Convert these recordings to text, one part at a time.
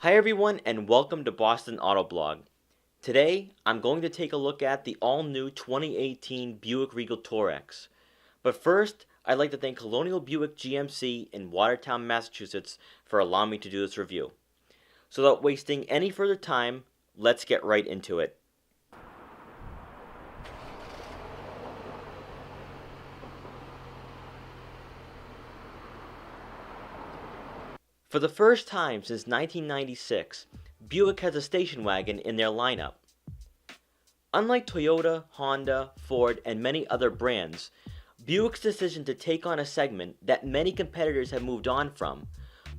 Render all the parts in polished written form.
Hi everyone and welcome to Boston Autoblog. Today I'm going to take a look at the all-new 2018 Buick Regal TourX. But first, I'd like to thank Colonial Buick GMC in Watertown, Massachusetts for allowing me to do this review. So without wasting any further time, let's get right into it. For the first time since 1996, Buick has a station wagon in their lineup. Unlike Toyota, Honda, Ford, and many other brands, Buick's decision to take on a segment that many competitors have moved on from,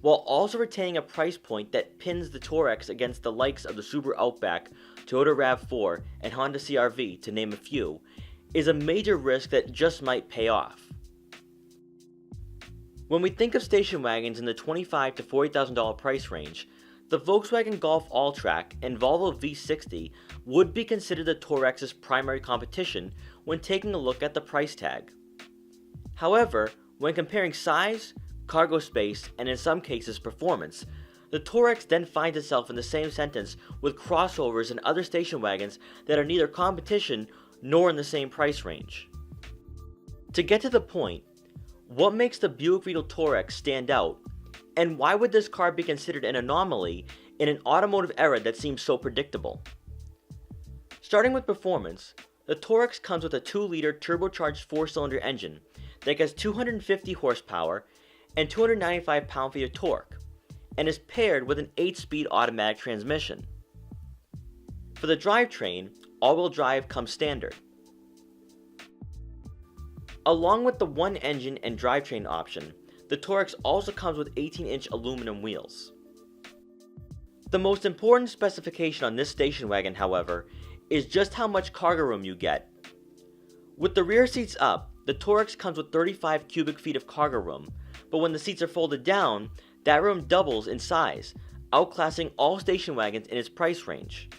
while also retaining a price point that pins the TourX against the likes of the Subaru Outback, Toyota RAV4, and Honda CR-V, to name a few, is a major risk that just might pay off. When we think of station wagons in the $25,000 to $40,000 price range, the Volkswagen Golf All-Track and Volvo V60 would be considered the TourX's primary competition when taking a look at the price tag. However, when comparing size, cargo space, and in some cases performance, the TourX then finds itself in the same sentence with crossovers and other station wagons that are neither competition nor in the same price range. To get to the point, what makes the Buick Regal TourX stand out, and why would this car be considered an anomaly in an automotive era that seems so predictable? Starting with performance, the TourX comes with a 2-liter turbocharged 4-cylinder engine that gets 250 horsepower and 295 pound-feet of torque, and is paired with an 8-speed automatic transmission. For the drivetrain, all-wheel drive comes standard. Along with the one engine and drivetrain option, the TourX also comes with 18-inch aluminum wheels. The most important specification on this station wagon, however, is just how much cargo room you get. With the rear seats up, the TourX comes with 35 cubic feet of cargo room, but when the seats are folded down, that room doubles in size, outclassing all station wagons in its price range.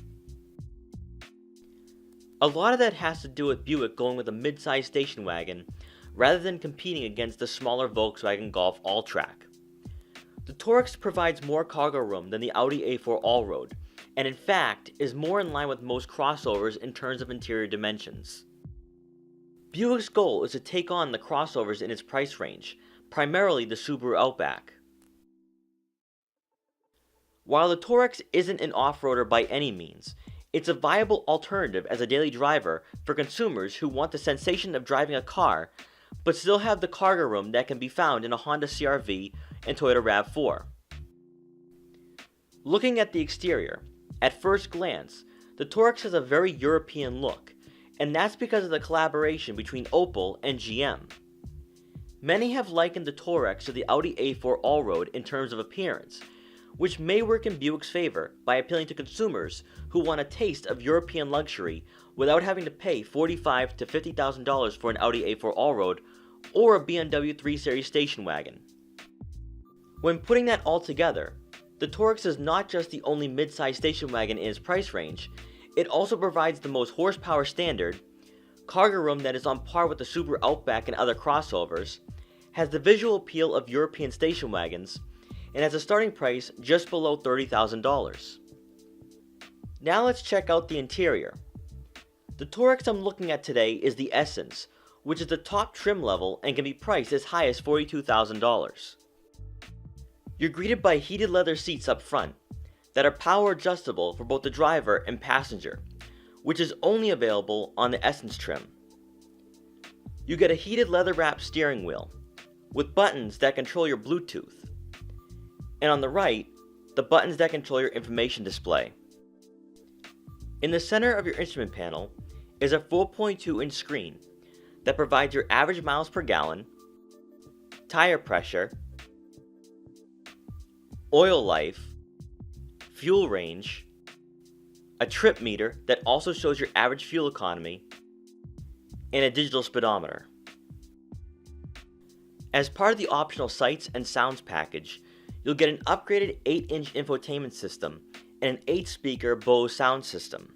A lot of that has to do with Buick going with a mid-size station wagon rather than competing against the smaller Volkswagen Golf All-Track. The TourX provides more cargo room than the Audi A4 Allroad, and in fact is more in line with most crossovers in terms of interior dimensions. Buick's goal is to take on the crossovers in its price range, primarily the Subaru Outback. While the TourX isn't an off-roader by any means, it's a viable alternative as a daily driver for consumers who want the sensation of driving a car, but still have the cargo room that can be found in a Honda CR-V and Toyota RAV4. Looking at the exterior, at first glance, the TourX has a very European look, and that's because of the collaboration between Opel and GM. Many have likened the TourX to the Audi A4 Allroad in terms of appearance, which may work in Buick's favor by appealing to consumers who want a taste of European luxury without having to pay $45,000 to $50,000 for an Audi A4 Allroad or a BMW 3 Series station wagon. When putting that all together, the TourX is not just the only mid-size station wagon in its price range, it also provides the most horsepower standard, cargo room that is on par with the Subaru Outback and other crossovers, has the visual appeal of European station wagons, and has a starting price just below $30,000. Now let's check out the interior. The TourX I'm looking at today is the Essence, which is the top trim level and can be priced as high as $42,000. You're greeted by heated leather seats up front that are power adjustable for both the driver and passenger, which is only available on the Essence trim. You get a heated leather wrapped steering wheel with buttons that control your Bluetooth, and on the right, the buttons that control your information display. In the center of your instrument panel is a 4.2-inch screen that provides your average miles per gallon, tire pressure, oil life, fuel range, a trip meter that also shows your average fuel economy, and a digital speedometer. As part of the optional sights and sounds package, you'll get an upgraded 8-inch infotainment system and an 8-speaker Bose sound system.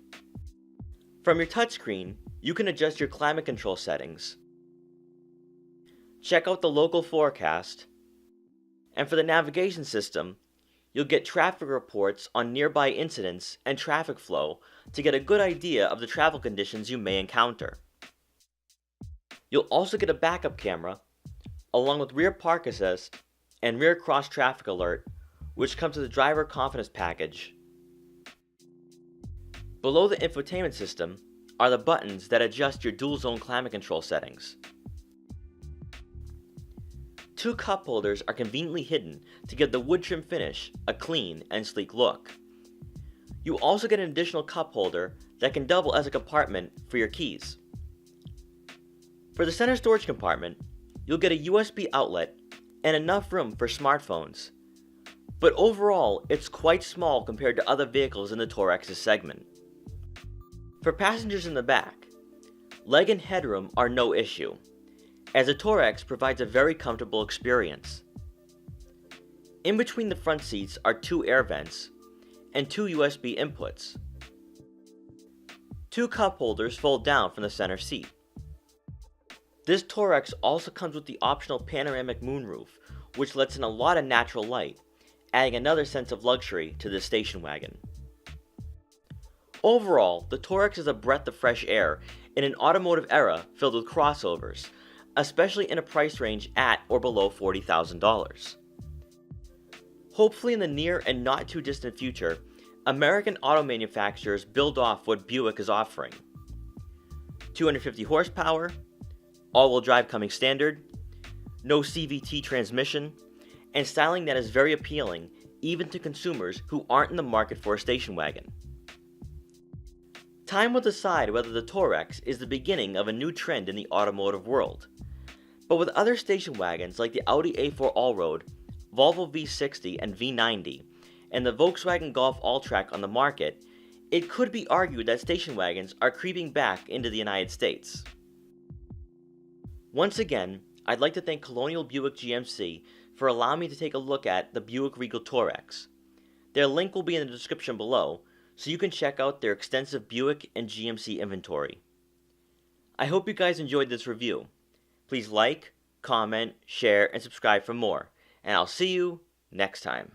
From your touchscreen, you can adjust your climate control settings, check out the local forecast, and for the navigation system, You'll get traffic reports on nearby incidents and traffic flow to get a good idea of the travel conditions you may encounter. You'll also get a backup camera, along with rear park assist and rear cross traffic alert, which comes with the driver confidence package. Below the infotainment system are the buttons that adjust your dual zone climate control settings. Two cup holders are conveniently hidden to give the wood trim finish a clean and sleek look. You also get an additional cup holder that can double as a compartment for your keys. For the center storage compartment, you'll get a USB outlet and enough room for smartphones, but overall it's quite small compared to other vehicles in the TourX's segment. For passengers in the back, leg and headroom are no issue, as the TourX provides a very comfortable experience. In between the front seats are two air vents and two USB inputs. Two cup holders fold down from the center seat. This TourX also comes with the optional panoramic moonroof, which lets in a lot of natural light, adding another sense of luxury to this station wagon. Overall, the TourX is a breath of fresh air in an automotive era filled with crossovers, especially in a price range at or below $40,000. Hopefully in the near and not too distant future, American auto manufacturers build off what Buick is offering. 250 horsepower, all-wheel drive coming standard, no CVT transmission, and styling that is very appealing even to consumers who aren't in the market for a station wagon. Time will decide whether the TourX is the beginning of a new trend in the automotive world. But with other station wagons like the Audi A4 Allroad, Volvo V60 and V90, and the Volkswagen Golf Alltrack on the market, it could be argued that station wagons are creeping back into the United States. Once again, I'd like to thank Colonial Buick GMC for allowing me to take a look at the Buick Regal TourX. Their link will be in the description below, so you can check out their extensive Buick and GMC inventory. I hope you guys enjoyed this review. Please like, comment, share, and subscribe for more, and I'll see you next time.